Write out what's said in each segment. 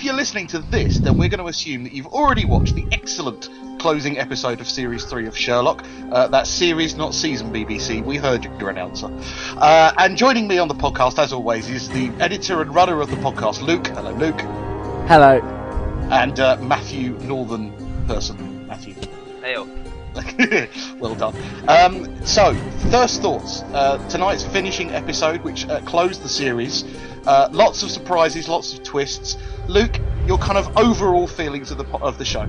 if you're listening to this, then we're going to assume that you've already watched the excellent closing episode of Series 3 of Sherlock. That's series, not season, BBC. We heard your announcer. And joining me on the podcast, as always, is the editor and runner of the podcast, Luke. Hello, Luke. Hello. And Matthew, Northern person. Matthew. Hey. Well done. So, first thoughts. Tonight's finishing episode, which closed the series. Lots of surprises, lots of twists. Luke, your kind of overall feelings of the show.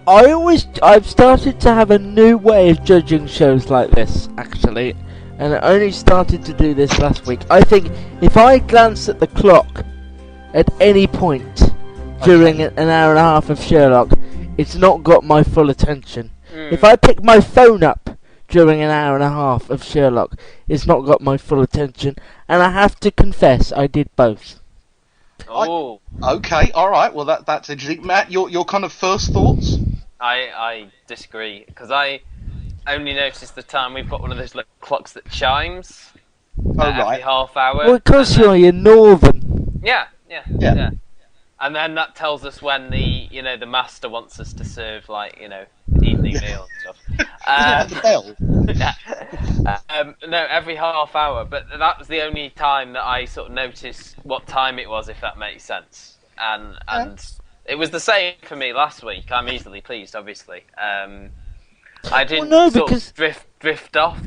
I've started to have a new way of judging shows like this, actually, and I only started to do this last week. I think if I glance at the clock at any point during an hour and a half of Sherlock, it's not got my full attention. If I pick my phone up during an hour and a half of Sherlock, it's not got my full attention, and I have to confess I did both. Oh. Okay, alright, well that's interesting. Matt, your kind of first thoughts? I disagree, because I only noticed the time. We've got one of those little clocks that chimes every half hour. Well, because you're Northern. Yeah. And then that tells us when the master wants us to serve, evening meal and stuff. The bell? No, every half hour. But that was the only time that I sort of noticed what time it was, if that makes sense. And it was the same for me last week. I'm easily pleased, obviously. I didn't drift off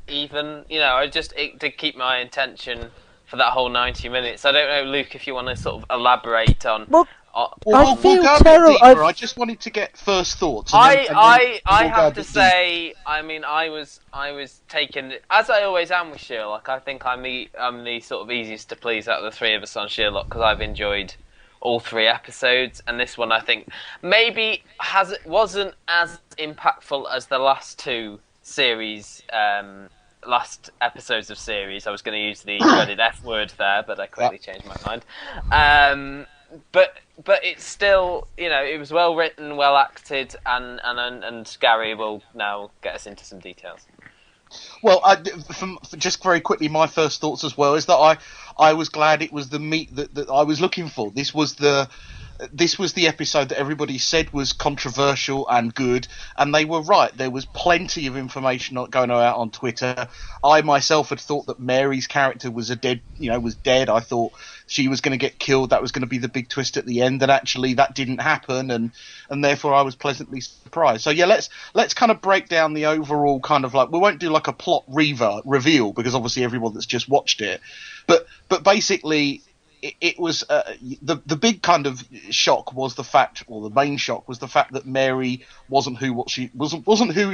even. It did keep my attention for that whole 90 minutes. I don't know, Luke, if you want to sort of elaborate on... I feel terrible. I just wanted to get first thoughts. I have to say, I mean, I was taken, as I always am with Sherlock. I think I'm the sort of easiest to please out of the three of us on Sherlock, because I've enjoyed all three episodes, and this one I think maybe wasn't as impactful as the last two series. Last episodes of series. I was going to use the dreaded F word there, but I quickly changed my mind. But it's still, it was well written, well acted, and Gary will now get us into some details. Well, just very quickly, my first thoughts as well is that I was glad it was the meat that I was looking for. This was the episode that everybody said was controversial and good, and they were right. There was plenty of information going out on Twitter. I myself had thought that Mary's character was dead. I thought she was going to get killed. That was going to be the big twist at the end, and actually that didn't happen, and therefore I was pleasantly surprised. So yeah, let's kind of break down the overall kind of we won't do like a plot reveal, because obviously everyone that's just watched it, but basically. It was the big kind of shock was the fact, or the main shock was the fact that Mary wasn't who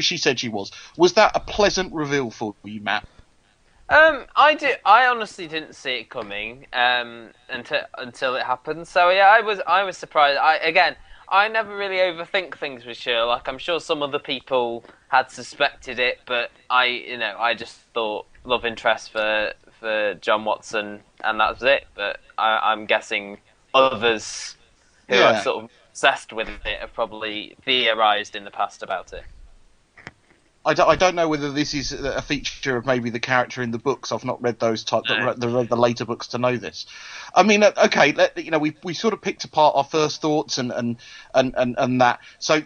she said she was. Was that a pleasant reveal for you, Matt? I honestly didn't see it coming until it happened. So yeah, I was surprised. I never really overthink things with Sherlock. I'm sure some other people had suspected it, but I just thought love interest for John Watson, and that was it. But I'm guessing others who are sort of obsessed with it have probably theorised in the past about it. I don't know whether this is a feature of maybe the character in the books. I've not read those read the later books to know this. I mean, okay, we sort of picked apart our first thoughts and that. So,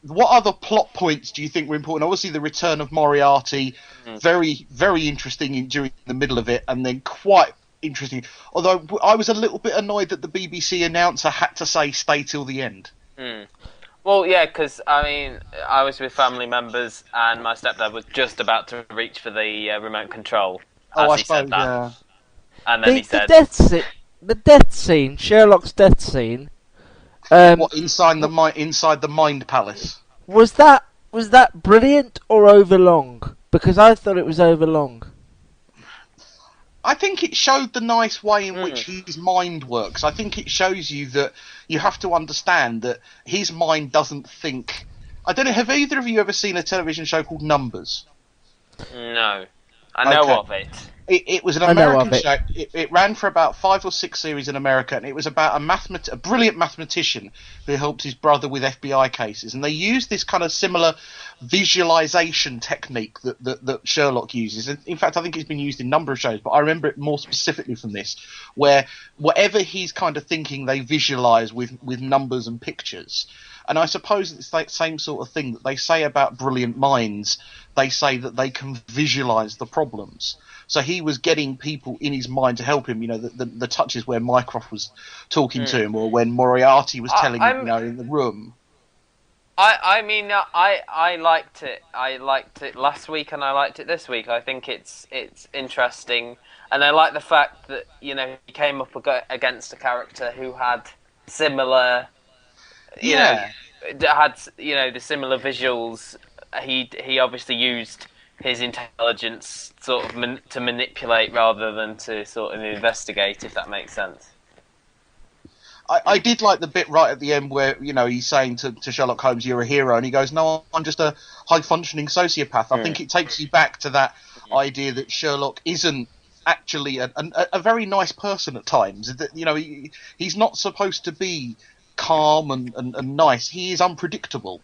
what other plot points do you think were important? Obviously, the return of Moriarty, very, very interesting during the middle of it, and then quite interesting. Although I was a little bit annoyed that the BBC announcer had to say "stay till the end." Well, yeah, because I was with family members, and my stepdad was just about to reach for the remote control. I suppose, yeah. And then he said, "The death scene, Sherlock's death scene." Inside the Mind Palace? Was that brilliant or overlong? Because I thought it was overlong. I think it showed the nice way in which his mind works. I think it shows you that you have to understand that his mind doesn't think. I don't know, have either of you ever seen a television show called Numbers? No. I know of it. It was an American show. It ran for about 5 or 6 series in America, and it was about a brilliant mathematician who helped his brother with FBI cases. And they used this kind of similar visualization technique that Sherlock uses. And in fact, I think it's been used in a number of shows, but I remember it more specifically from this, where whatever he's kind of thinking, they visualize with numbers and pictures. And I suppose it's the same sort of thing that they say about brilliant minds. They say that they can visualize the problems. So he was getting people in his mind to help him. You know, the touches where Mycroft was talking to him, or when Moriarty was telling him, you know, in the room. I mean, I liked it. I liked it last week, and I liked it this week. I think it's interesting, and I like the fact that, you know, he came up against a character who had similar, you know, had, you know, the similar visuals. He obviously used his intelligence sort of to manipulate rather than to sort of investigate, if that makes sense. I did like the bit right at the end where, you know, he's saying to Sherlock Holmes, "You're a hero," and he goes, "No, I'm just a high-functioning sociopath." I think it takes you back to that idea that Sherlock isn't actually a very nice person at times. That, you know, he's not supposed to be calm and nice. He is unpredictable.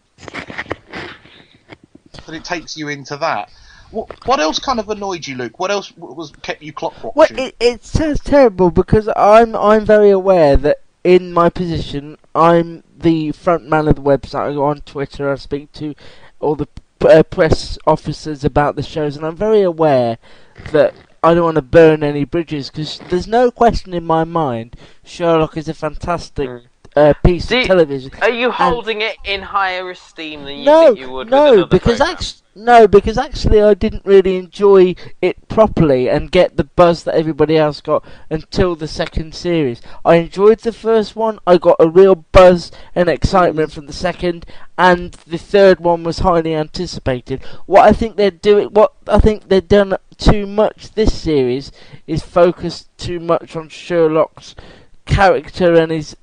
But it takes you into that. What else kind of annoyed you, Luke? What else kept you clock watching? Well, it sounds terrible because I'm very aware that in my position, I'm the front man of the website. I go on Twitter, I speak to all the press officers about the shows, and I'm very aware that I don't want to burn any bridges, because there's no question in my mind Sherlock is a fantastic piece of television. Are you holding it in higher esteem than you think you would with another program? No, because actually I didn't really enjoy it properly and get the buzz that everybody else got until the second series. I enjoyed the first one, I got a real buzz and excitement from the second, and the third one was highly anticipated. What I think they've done too much this series is focus too much on Sherlock's character and his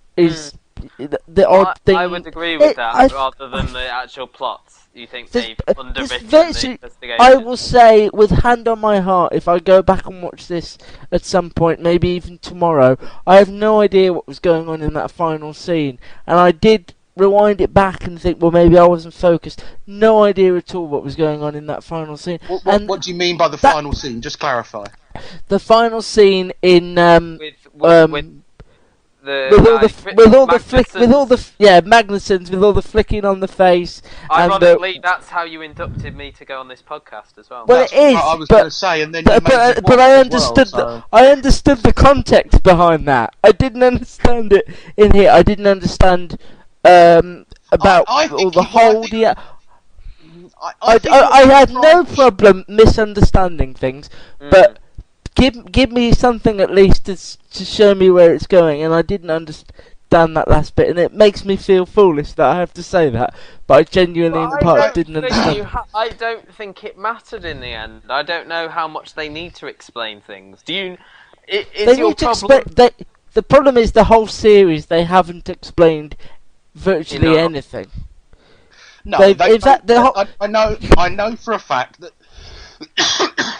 the odd thing. I would agree with that, rather than the actual plots. You think they've underwritten the investigation? I will say, with hand on my heart, if I go back and watch this at some point, maybe even tomorrow, I have no idea what was going on in that final scene. And I did rewind it back and think, well, maybe I wasn't focused. No idea at all what was going on in that final scene. What do you mean by the final scene? Just clarify. The final scene in Magnuson's, with all the flicking on the face. Ironically, that's how you inducted me to go on this podcast as well. Well, it is. I was going to say, and then but I understood. I understood the context behind that. I didn't understand it in here. I didn't understand about all the whole. I had no problem misunderstanding things, but give me something at least to show me where it's going, and I didn't understand that last bit, and it makes me feel foolish that I have to say that, but I genuinely in part didn't understand. I don't think it mattered in the end. I don't know how much they need to explain things. Do you? Is your problem? The problem is the whole series they haven't explained virtually anything. No, I know for a fact that.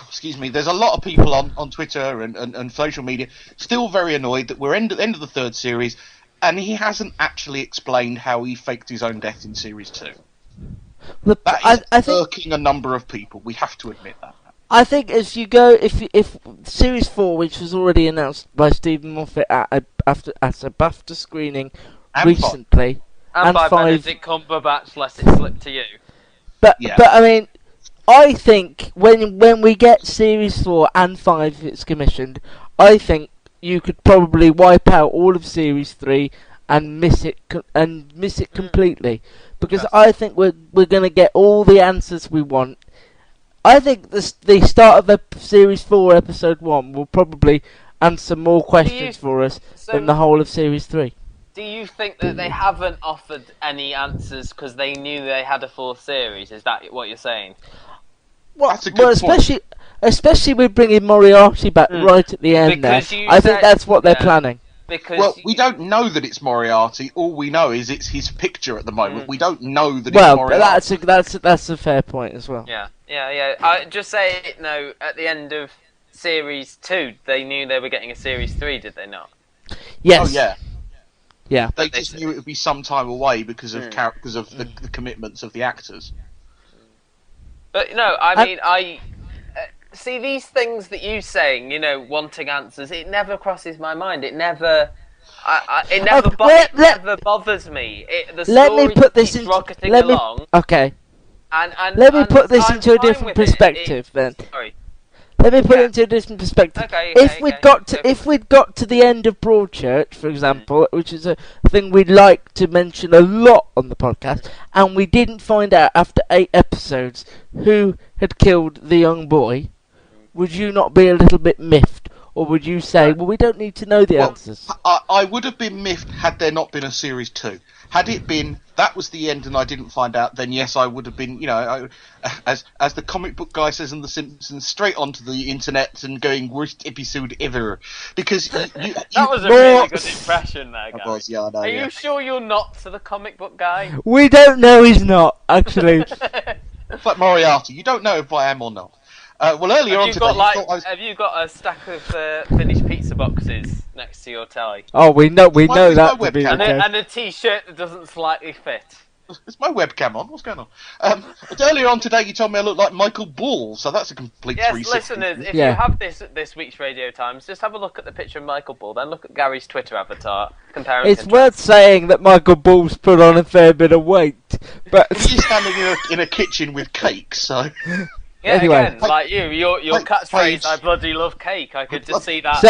Excuse me. There's a lot of people on Twitter and social media still very annoyed that we're end of the third series, and he hasn't actually explained how he faked his own death in series 2. That is irking a number of people. We have to admit that. I think if series 4, which was already announced by Stephen Moffat at a BAFTA screening recently, and by Benedict Cumberbatch, let it slip to you. But I mean, I think when we get series 4 and 5, if it's commissioned, I think you could probably wipe out all of series 3 and miss it completely, because I think we're going to get all the answers we want. I think the start of series 4, episode 1 will probably answer more questions for us than the whole of series 3. Do you think that they haven't offered any answers because they knew they had a 4th series? Is that what you're saying? Well, that's a good point. Especially with bringing Moriarty back right at the end there. I think that's what they're planning. We don't know that it's Moriarty. All we know is it's his picture at the moment. We don't know that it's Moriarty. Well, that's a fair point as well. Yeah. I just say at the end of series 2, they knew they were getting a series 3, did they not? Yes. Oh yeah. Yeah. They just knew it would be some time away because of the commitments of the actors. But no, I mean, I see these things that you saying, wanting answers. It never crosses my mind. It never. It never bothers me. The story keeps rocketing along. Okay. And let me put this I'm into a fine different with perspective then. Sorry. Let me put it into a different perspective. If we'd got to the end of Broadchurch, for example, which is a thing we'd like to mention a lot on the podcast, and we didn't find out after 8 episodes who had killed the young boy, would you not be a little bit miffed? Or would you say, well, we don't need to know the answers? I would have been miffed had there not been a series 2. Had it been that was the end and I didn't find out, then yes, I would have been, as the comic book guy says in The Simpsons, straight onto the internet and going worst episode ever. Because that was a really good impression there, guys. Was, yeah, I know, Are you sure you're not to the comic book guy? We don't know he's not, actually. It's like Moriarty. You don't know if I am or not. Well, earlier on today, have you got a stack of finished pizza boxes next to your tie? Oh, we know that to be and a T-shirt that doesn't slightly fit. Is my webcam on? What's going on? But earlier on today, you told me I look like Michael Ball, so that's a complete 360. Yes, listeners, if you have this week's Radio Times, just have a look at the picture of Michael Ball, then look at Gary's Twitter avatar, comparing. It's worth saying that Michael Ball's put on a fair bit of weight, but he's standing in a kitchen with cake, so. Yeah, anyway, again, like your catchphrase, I bloody love cake. I could just see that.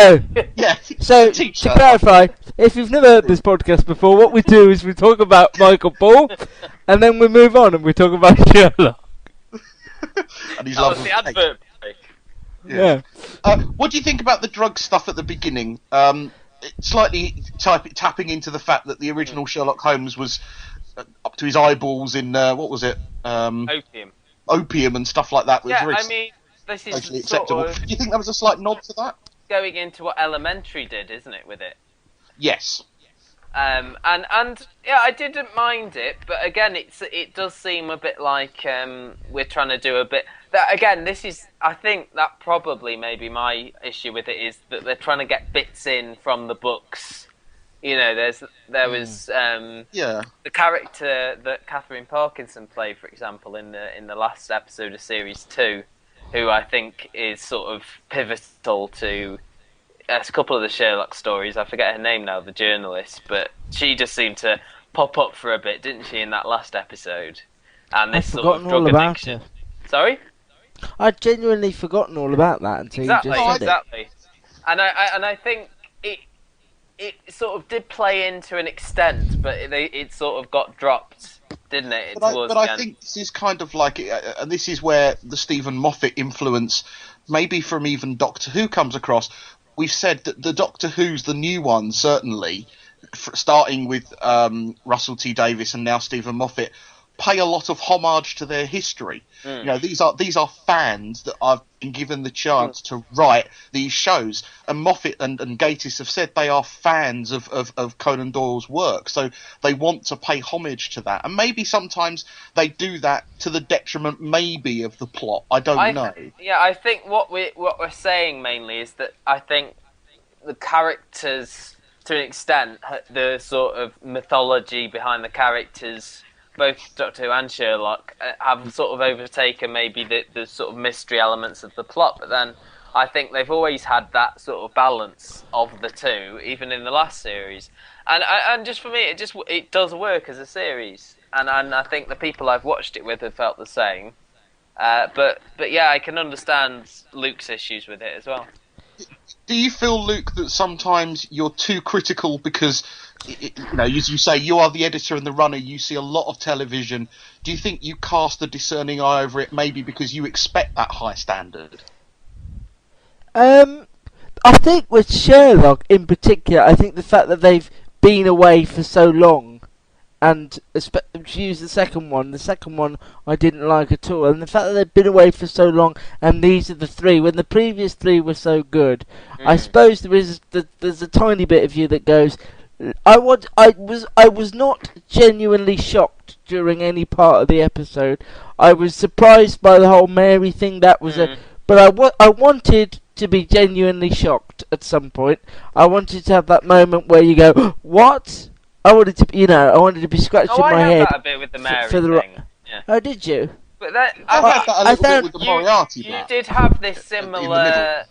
So to clarify, if you've never heard this podcast before, what we do is we talk about Michael Ball, and then we move on and we talk about Sherlock. And he's that was the advert. Yeah. What do you think about the drug stuff at the beginning? Slightly tapping into the fact that the original Sherlock Holmes was up to his eyeballs in what was it? Opium and stuff like that. This is socially acceptable. Do you think that was a slight nod to that? Going into what Elementary did, isn't it, with it? Yes. And yeah, I didn't mind it, but again, it does seem a bit like we're trying to do a bit. That again, I think that probably maybe my issue with it is that they're trying to get bits in from the books. There was the character that Catherine Parkinson played, for example, in the last episode of Series 2, who I think is sort of pivotal to a couple of the Sherlock stories. I forget her name now, the journalist, but she just seemed to pop up for a bit, didn't she, in that last episode? And this sort of drug addiction. Sorry? I'd genuinely forgotten all about that until you just said it. And I think it sort of did play into an extent, but it sort of got dropped, didn't it? But I think this is kind of like, and this is where the Stephen Moffat influence, maybe from even Doctor Who, comes across. We've said that the Doctor Who's, the new one, certainly, starting with Russell T Davies and now Stephen Moffat, pay a lot of homage to their history. These are fans that have been given the chance to write these shows, and Moffat and Gatiss have said they are fans of Conan Doyle's work, so they want to pay homage to that, and maybe sometimes they do that to the detriment maybe of the plot. I don't know. I think what we're saying mainly is that I think the characters, to an extent, the sort of mythology behind the characters, both Doctor Who and Sherlock, have sort of overtaken maybe the sort of mystery elements of the plot, but then I think they've always had that sort of balance of the two, even in the last series. And just for me, it does work as a series, and I think the people I've watched it with have felt the same. But yeah, I can understand Luke's issues with it as well. Do you feel, Luke, that sometimes you're too critical because, as you say, you are the editor and the runner, you see a lot of television. Do you think you cast a discerning eye over it, maybe because you expect that high standard? I think with Sherlock in particular, I think the fact that they've been away for so long, and to use the second one I didn't like at all, and the fact that they've been away for so long, and these are the three, when the previous three were so good, I suppose there's a tiny bit of you that goes, I was not genuinely shocked during any part of the episode. I was surprised by the whole Mary thing. That was but I wanted to be genuinely shocked at some point. I wanted to have that moment where you go, "What?" I wanted to, I wanted to be scratching my head. I had that a bit with the Mary thing. Yeah. Oh, did you? But that, I had that a little bit with the Moriarty. You did have this similar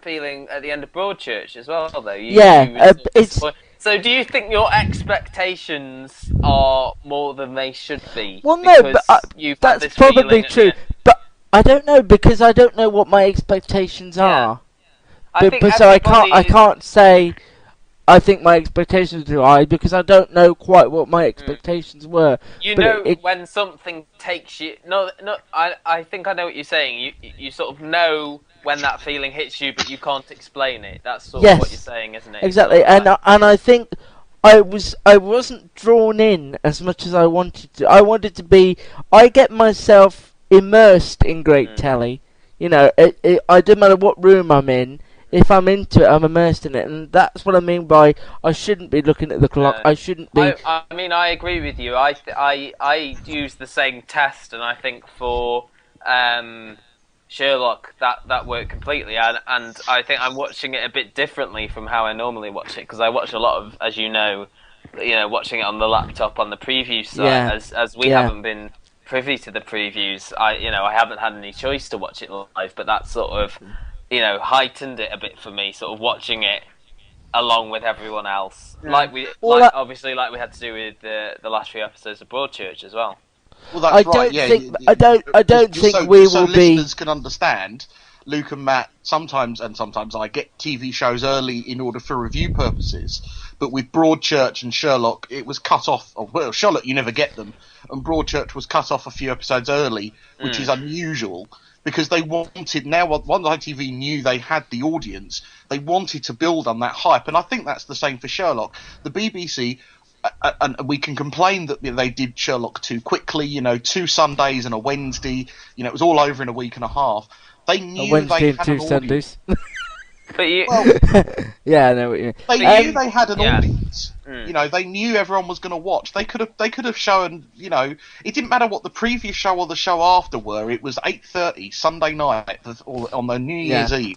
feeling at the end of Broadchurch as well, though. So do you think your expectations are more than they should be? Well, no, but that's probably true. But I don't know, because I don't know what my expectations are. So I can't say I think my expectations are too high, because I don't know quite what my expectations were. When something takes you... I think I know what you're saying. You sort of know when that feeling hits you, but you can't explain it. That's sort of what you're saying, isn't it? Exactly, and I think I wasn't drawn in as much as I wanted to. I get myself immersed in great telly. I don't matter what room I'm in. If I'm into it, I'm immersed in it, and that's what I mean by I shouldn't be looking at the clock. I shouldn't be. I agree with you. I use the same test, and I think for Sherlock that worked completely, and I think I'm watching it a bit differently from how I normally watch it, because I watch a lot of, as you know, watching it on the laptop on the preview site, as we haven't been privy to the previews. I haven't had any choice to watch it live, but that sort of heightened it a bit for me, sort of watching it along with everyone else, like we had to do with the last few episodes of Broadchurch as well. Well, that's right. I don't think we will be. Listeners can understand. Luke and Matt sometimes I get TV shows early in order for review purposes, but with Broadchurch and Sherlock, it was cut off. Well, Sherlock, you never get them, and Broadchurch was cut off a few episodes early, which is unusual. Because they wanted, now once ITV knew they had the audience, they wanted to build on that hype, and I think that's the same for Sherlock. The BBC, and we can complain that they did Sherlock too quickly, 2 Sundays and a Wednesday, it was all over in a week and a half. They knew they had an audience. But yeah, I know what you mean. They knew they had an audience. They knew everyone was going to watch. They could have shown. It didn't matter what the previous show or the show after were. It was 8:30 Sunday night or on the New Year's Eve.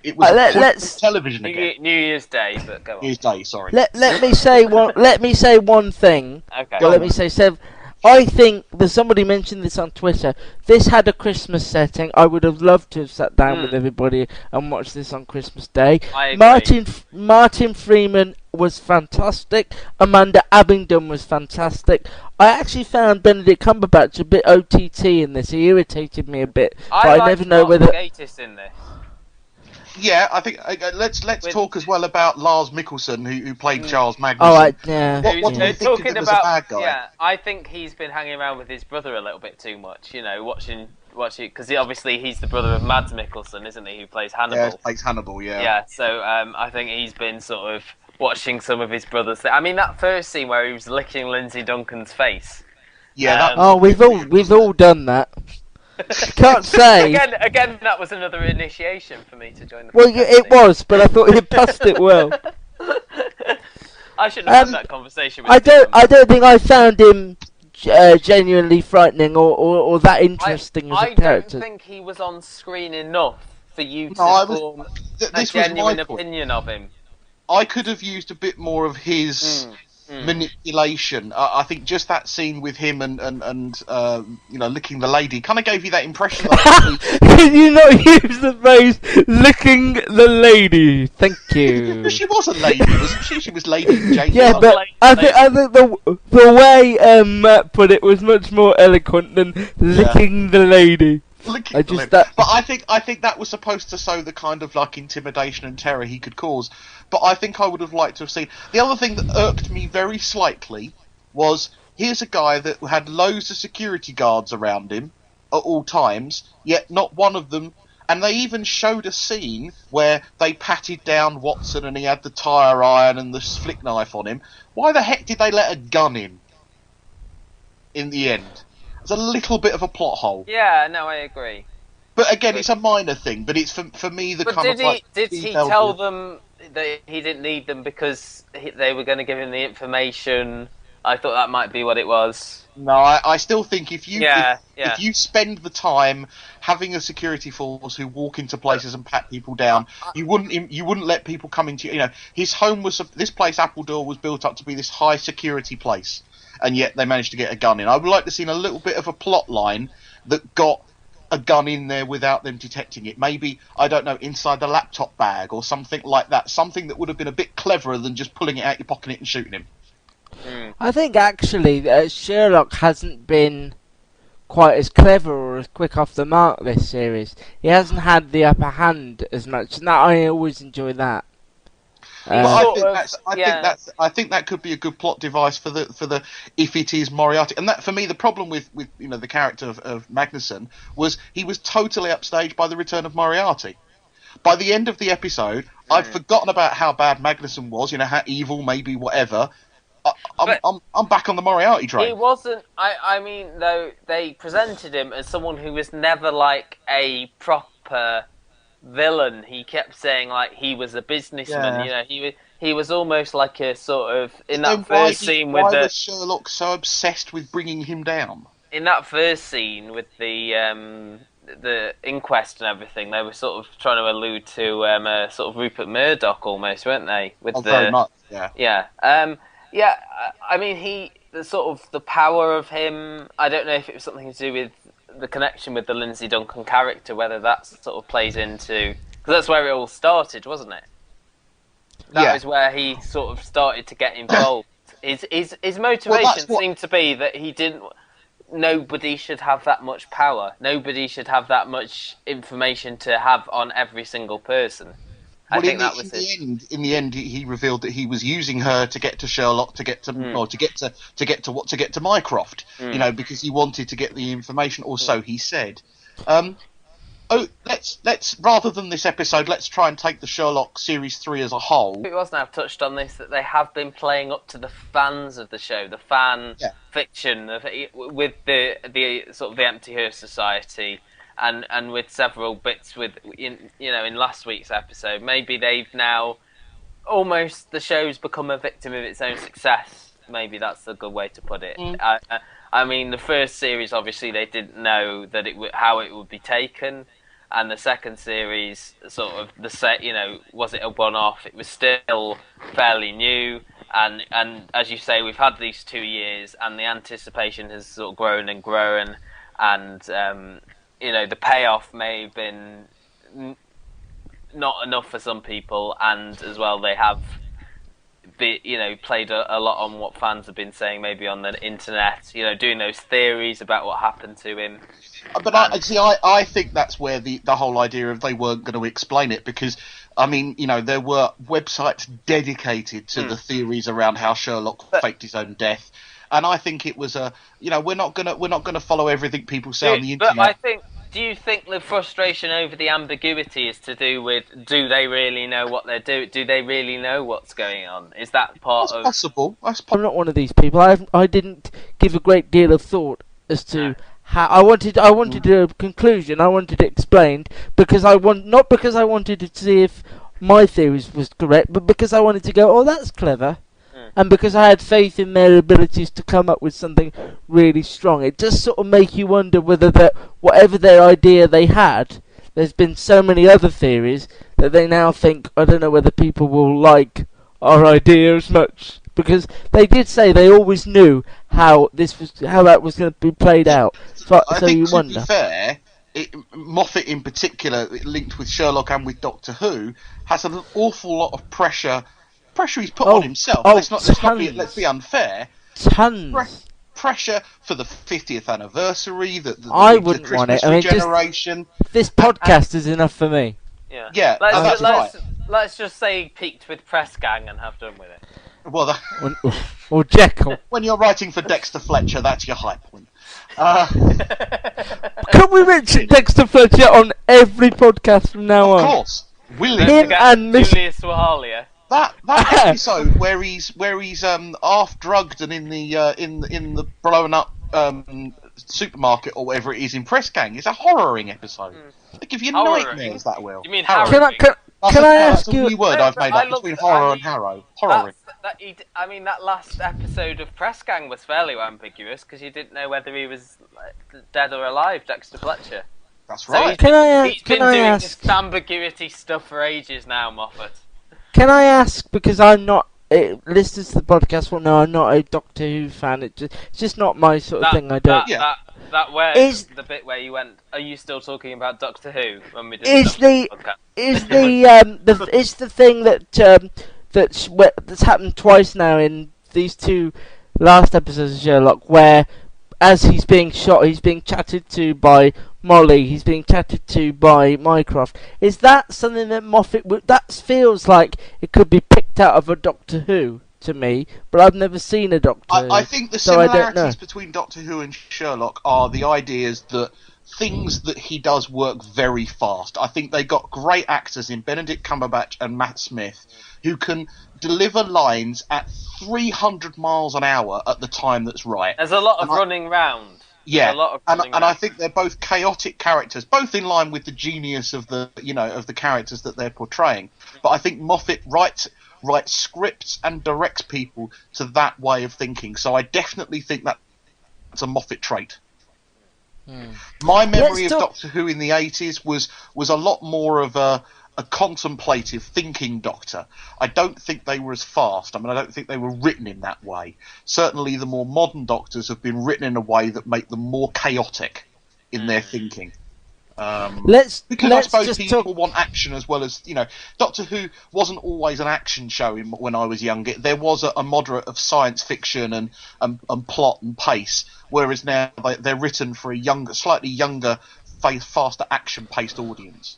It was television again. New Year's Day, but go on. New Year's Day, sorry. Let me say one. Let me say one thing. Okay. Well, let me say Sev. I think that somebody mentioned this on Twitter. This had a Christmas setting. I would have loved to have sat down with everybody and watched this on Christmas Day. I agree. Martin Freeman was fantastic. Amanda Abingdon was fantastic. I actually found Benedict Cumberbatch a bit OTT in this. He irritated me a bit. I never know whether Gatiss in this. Yeah, I think let's talk as well about Lars Mikkelsen, who played Charles Magnuson. Oh, yeah. What do you think of him as a bad guy? Yeah, I think he's been hanging around with his brother a little bit too much. Watching because obviously he's the brother of Mads Mikkelsen, isn't he? Who plays Hannibal? Yeah, plays Hannibal. Yeah. Yeah. So I think he's been sort of watching some of his brothers. I mean, that first scene where he was licking Lindsay Duncan's face. Yeah. We've all done that. Can't say. Again, that was another initiation for me to join the. Well, it was, but I thought you passed it well. I shouldn't have had that conversation with I don't think I found him genuinely frightening or that interesting as a character. I don't think he was on screen enough for you to form a genuine opinion of him. I could have used a bit more of his manipulation. I think just that scene with him and licking the lady kind of gave you that impression. Can you not use the phrase "licking the lady"? Thank you. She was a lady, wasn't she? She was Lady Jane. Yeah, but I think the way Matt put it was much more eloquent than licking the lady. But I think that was supposed to sow the kind of like intimidation and terror he could cause. But I think I would have liked to have seen. The other thing that irked me very slightly was here's a guy that had loads of security guards around him at all times, yet not one of them. And they even showed a scene where they patted down Watson and he had the tire iron and the flick knife on him. Why the heck did they let a gun in the end? It's a little bit of a plot hole. Yeah, no, I agree. But again, it's a minor thing. But it's for me the kind of like. Did he tell them that he didn't need them because they were going to give him the information I thought that might be what it was. No, I still think if you if you spend the time having a security force who walk into places and pat people down, you wouldn't let people come into. You know, his home was this place, Appledore, was built up to be this high security place, and yet they managed to get a gun in. I would like to see a little bit of a plot line that got a gun in there without them detecting it. Maybe, I don't know, inside the laptop bag or something like that. Something that would have been a bit cleverer than just pulling it out your pocket and shooting him. I think actually Sherlock hasn't been quite as clever or as quick off the mark this series. He hasn't had the upper hand as much, and I always enjoy that. I think that could be a good plot device for the if it is Moriarty. And that, for me, the problem with the character of Magnuson was he was totally upstaged by the return of Moriarty. By the end of the episode, I'd forgotten about how bad Magnuson was. How evil, maybe whatever. I'm back on the Moriarty train. He wasn't. I mean, though, they presented him as someone who was never like a proper villain. He kept saying like he was a businessman. Yeah. He was almost like a sort of why was Sherlock so obsessed with bringing him down? In that first scene with the inquest and everything, they were sort of trying to allude to a sort of Rupert Murdoch almost, weren't they? Very much. Yeah. Yeah, I mean, the power of him, I don't know if it was something to do with the connection with the Lindsay Duncan character, whether that sort of plays into... Because that's where it all started, wasn't it? That was where he sort of started to get involved. His motivation seemed to be that he didn't... Nobody should have that much power. Nobody should have that much information to have on every single person. Well, in the end, he revealed that he was using her to get to Sherlock, to get to Mycroft. Because he wanted to get the information, or so he said. Let's rather than this episode, let's try and take the Sherlock series 3 as a whole. It was now touched on this that they have been playing up to the fans of the show, the fan fiction with the sort of the Empty Hearth Society. And with several bits in last week's episode, maybe they've now almost the show's become a victim of its own success. Maybe that's a good way to put it. I mean, the first series obviously they didn't know that how it would be taken, and the second series sort of was it a one-off? It was still fairly new, and as you say, we've had these 2 years, and the anticipation has sort of grown and grown, and the payoff may have been not enough for some people, and as well they have played a lot on what fans have been saying, maybe on the internet, doing those theories about what happened to him. But I think that's where the whole idea of they weren't going to explain it, because I mean, there were websites dedicated to the theories around how Sherlock faked his own death. And I think it was we're not gonna follow everything people say on the internet. But do you think the frustration over the ambiguity is to do with, do they really know what they're doing? Do they really know what's going on? Is that part of... Possible. I'm not one of these people. I didn't give a great deal of thought as to how I wanted a conclusion. I wanted it explained not because I wanted to see if my theories was correct, but because I wanted to go, oh, that's clever. And because I had faith in their abilities to come up with something really strong. It does sort of make you wonder whether whatever their idea they had, there's been so many other theories that they now think, I don't know whether people will like our idea as much. Because they did say they always knew how that was going to be played out. So you wonder. To be fair, Moffat in particular, linked with Sherlock and with Doctor Who, has an awful lot of pressure he's put on himself. Let's be unfair. Tons. Pressure for the 50th anniversary, I wouldn't the want Christmas it. regeneration. This podcast is enough for me. Yeah. Let's just say peaked with Press Gang and have done with it. Well, or Jekyll. When you're writing for Dexter Fletcher, that's your high point. Can we mention Dexter Fletcher on every podcast from now on? Of course. Him and Julius Wahalia. That episode where he's half drugged and in the blown up supermarket or whatever it is in Press Gang is a horroring episode. They give you nightmares. That will. You mean Can I ask you? That's a new word I've made up between horror and harrow. Horroring. that last episode of Press Gang was fairly ambiguous because you didn't know whether he was dead or alive, Dexter Fletcher. That's right. He's been doing this ambiguity stuff for ages now, Moffat. Can I ask, because I'm not... listeners to the podcast will know I'm not a Doctor Who fan. It's just not my sort of thing. I don't... The bit where you went, are you still talking about Doctor Who when we did the thing that's happened twice now in these two last episodes of Sherlock, where as he's being shot, he's being chatted to by Molly, he's being chatted to by Mycroft. Is that something that Moffat that feels like it could be picked out of a Doctor Who to me, but I've never seen a Doctor Who. I think the similarities between Doctor Who and Sherlock are the ideas that things that he does work very fast. I think they got great actors in Benedict Cumberbatch and Matt Smith who can deliver lines at 300 miles an hour at the time that's right. There's a lot of running round. Yeah, and I think they're both chaotic characters, both in line with the genius of the characters that they're portraying. But I think Moffat writes scripts and directs people to that way of thinking. So I definitely think that's a Moffat trait. My memory of Doctor Who in the 80s was a lot more of a contemplative, thinking Doctor. I don't think they were as fast. I don't think they were written in that way. Certainly the more modern Doctors have been written in a way that make them more chaotic in their thinking. Because I suppose people want action as well as, Doctor Who wasn't always an action show when I was younger. There was a moderate of science fiction and plot and pace, whereas now they're written for a slightly younger, faster action-paced audience.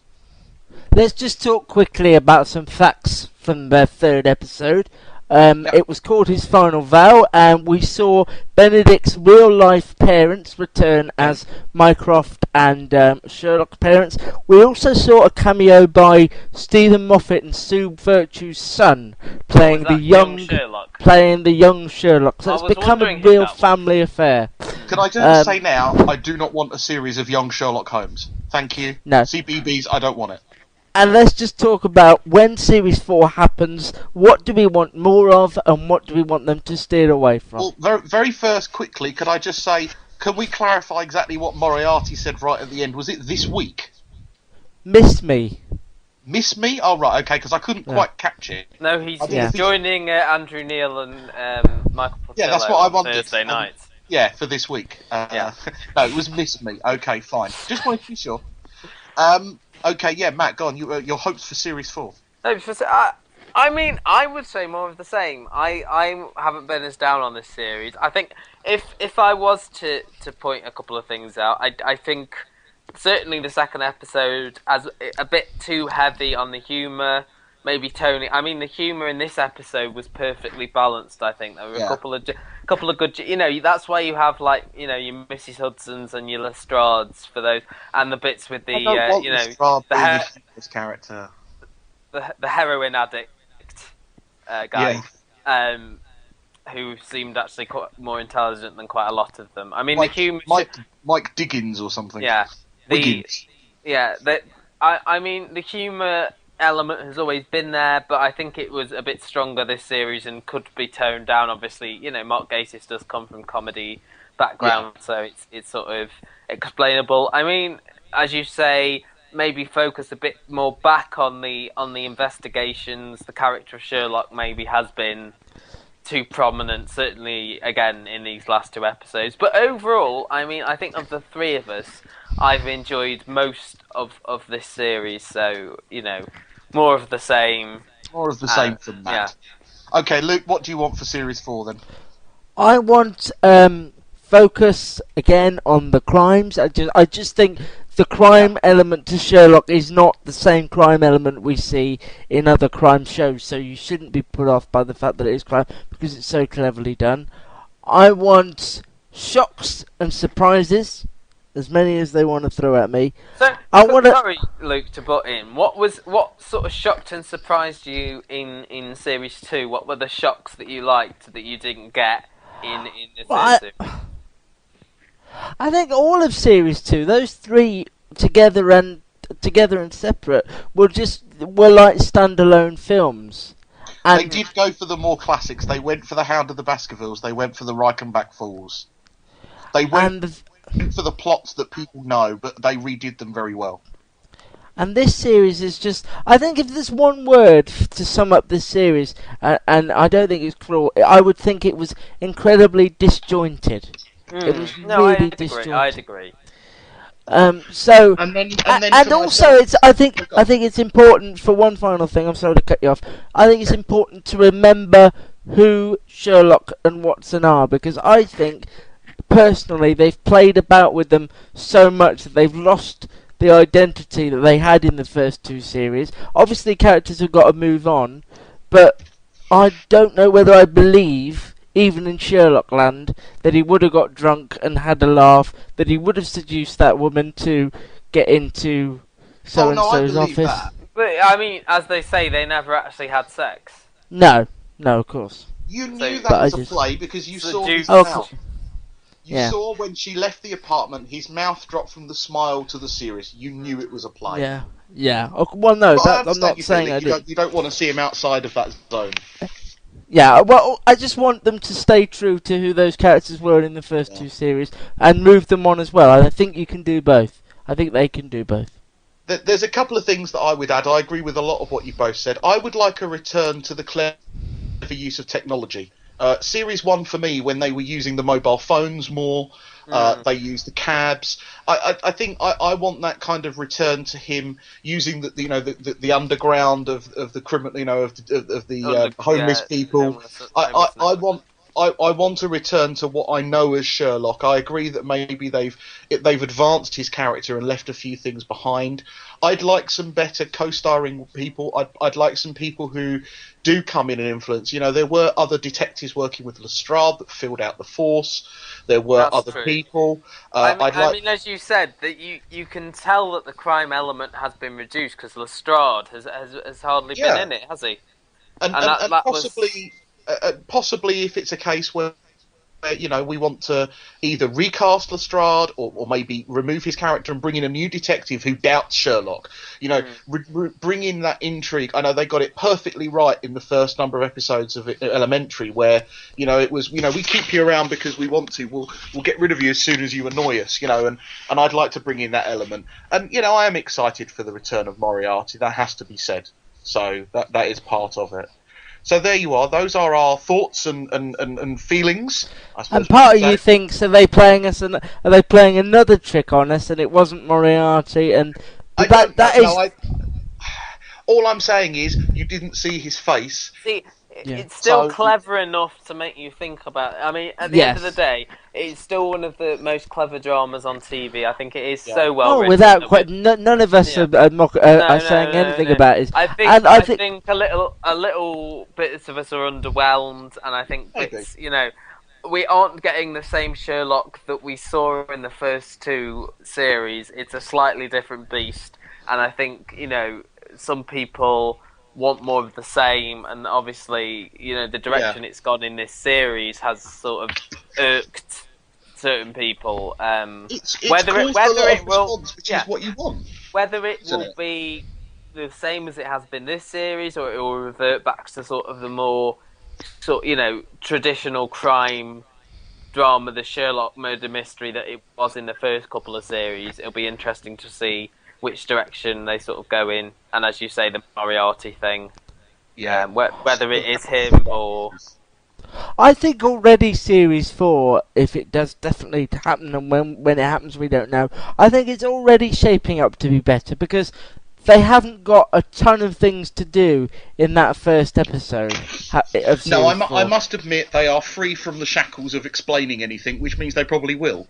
Let's just talk quickly about some facts from the third episode. It was called His Final Vow, and we saw Benedict's real-life parents return as Mycroft and Sherlock's parents. We also saw a cameo by Stephen Moffat and Sue Virtue's son, playing the young Sherlock. So it's become a real family affair. Can I just say now, I do not want a series of young Sherlock Holmes. Thank you. No. CBBS, I don't want it. And let's just talk about when Series 4 happens, what do we want more of and what do we want them to steer away from? Well, very first, quickly, could I just say, can we clarify exactly what Moriarty said right at the end? Was it this week? Miss me. Miss me? Oh, right, okay, because I couldn't quite catch it. No, he's joining Andrew Neil and Michael Portillo that's what I wanted. Thursday night. Yeah, for this week. No, it was Miss Me. Okay, fine. Just wanted to be sure. Okay, yeah, Matt, go on. Your hopes for Series 4. I would say more of the same. I haven't been as down on this series. I think if I was to point a couple of things out, I think certainly the second episode as a bit too heavy on the humour. Maybe Tony. The humour in this episode was perfectly balanced. I think there were a couple of good. That's why you have your Mrs. Hudsons and your Lestrades for those, and the bits with the this character, the heroin addict guy, who seemed actually quite more intelligent than quite a lot of them. The humour. Mike Diggins or something. Yeah. Wiggins. The humour element has always been there, but I think it was a bit stronger this series and could be toned down. Obviously, Mark Gatiss does come from comedy background, so it's sort of explainable. As you say, maybe focus a bit more back on the investigations. The character of Sherlock maybe has been too prominent, certainly again in these last two episodes. But overall, I think of the three of us, I've enjoyed most of this series. So more of the same. More of the same from Matt. Yeah. Okay, Luke, what do you want for Series 4 then? I want focus again on the crimes. I just think the crime element to Sherlock is not the same crime element we see in other crime shows, so you shouldn't be put off by the fact that it is crime because it's so cleverly done. I want shocks and surprises, as many as they want to throw at me. So, sorry, Luke, to butt in. What sort of shocked and surprised you in Series 2? What were the shocks that you liked that you didn't get in the third series? I think all of Series 2, those three together and separate, were like standalone films. They did go for the more classics. They went for the Hound of the Baskervilles. They went for the Reichenbach Falls. They went for the plots that people know, but they redid them very well. And this series is just... I think if there's one word to sum up this series, and I don't think it's cruel, I would think it was incredibly disjointed. It was really disjointed. I'd agree. And also, I think it's important for one final thing. I'm sorry to cut you off. I think it's important to remember who Sherlock and Watson are, because I think personally they've played about with them so much that they've lost the identity that they had in the first two series. Obviously, characters have got to move on, but I don't know whether I believe, even in Sherlock land, that he would have got drunk and had a laugh, that he would have seduced that woman to get into so-and-so's office. That. But, I mean, as they say, they never actually had sex. No, of course. You knew that was a play because you saw his mouth. You saw when she left the apartment, his mouth dropped from the smile to the serious. You knew it was a play. Yeah. Well, no, I'm not saying I do. You don't want to see him outside of that zone. Yeah, well, I just want them to stay true to who those characters were in the first two series and move them on as well. I think you can do both. I think they can do both. There's a couple of things that I would add. I agree with a lot of what you both said. I would like a return to the clever use of technology. Series 1 for me, when they were using the mobile phones more, they used the cabs. I think I want that kind of return to him using the underground of the criminal, of the homeless people. I want to return to what I know as Sherlock. I agree that maybe they've advanced his character and left a few things behind. I'd like some better co-starring people. I'd like some people who do come in and influence. There were other detectives working with Lestrade that filled out the force. There were other people. I mean, as you said, that you can tell that the crime element has been reduced because Lestrade has hardly been in it, has he? And possibly if it's a case where we want to either recast Lestrade or maybe remove his character and bring in a new detective who doubts Sherlock. Bring in that intrigue. I know they got it perfectly right in the first number of episodes of Elementary, where it was we keep you around because we want to. We'll get rid of you as soon as you annoy us. And I'd like to bring in that element. And I am excited for the return of Moriarty. That has to be said. So that is part of it. So there you are. Those are our thoughts and feelings. And part of you thinks, are they playing us? Are they playing another trick on us? And it wasn't Moriarty. And all I'm saying is you didn't see his face. See, it's still clever enough to make you think about it. I mean, at the end of the day, it's still one of the most clever dramas on TV. I think it is so well written. Without none of us are saying anything about it. I think a little bits of us are underwhelmed, and I think bits, we aren't getting the same Sherlock that we saw in the first two series. It's a slightly different beast, and I think some people want more of the same, and obviously the direction it's gone in this series has sort of irked certain people. Whether it will, which is what you want. Whether it will be the same as it has been this series, or it will revert back to sort of the more traditional crime drama, the Sherlock murder mystery that it was in the first couple of series. It'll be interesting to see which direction they sort of go in, and as you say, the Moriarty thing. Whether it is him or... I think already Series 4, if it does definitely happen, and when it happens we don't know, I think it's already shaping up to be better, because they haven't got a ton of things to do in that first episode of Series 4. I must admit they are free from the shackles of explaining anything, which means they probably will.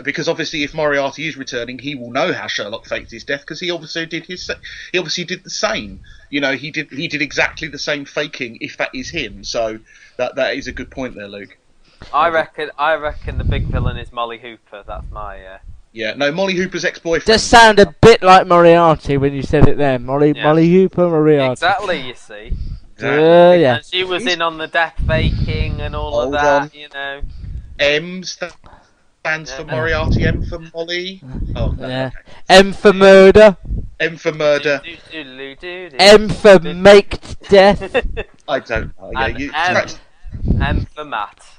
Because obviously, if Moriarty is returning, he will know how Sherlock faked his death because he obviously did the same. He did exactly the same faking. If that is him, so that is a good point there, Luke. I reckon the big villain is Molly Hooper. That's my. Molly Hooper's ex-boyfriend. Does sound a bit like Moriarty when you said it there. Molly Hooper, Moriarty. Exactly, you see. Yeah. And she was in on the death faking and all of that. M stands for Moriarty, M for Molly. M for murder. M for murder. M for Make Death. I don't know. Yeah, And you M for Matt.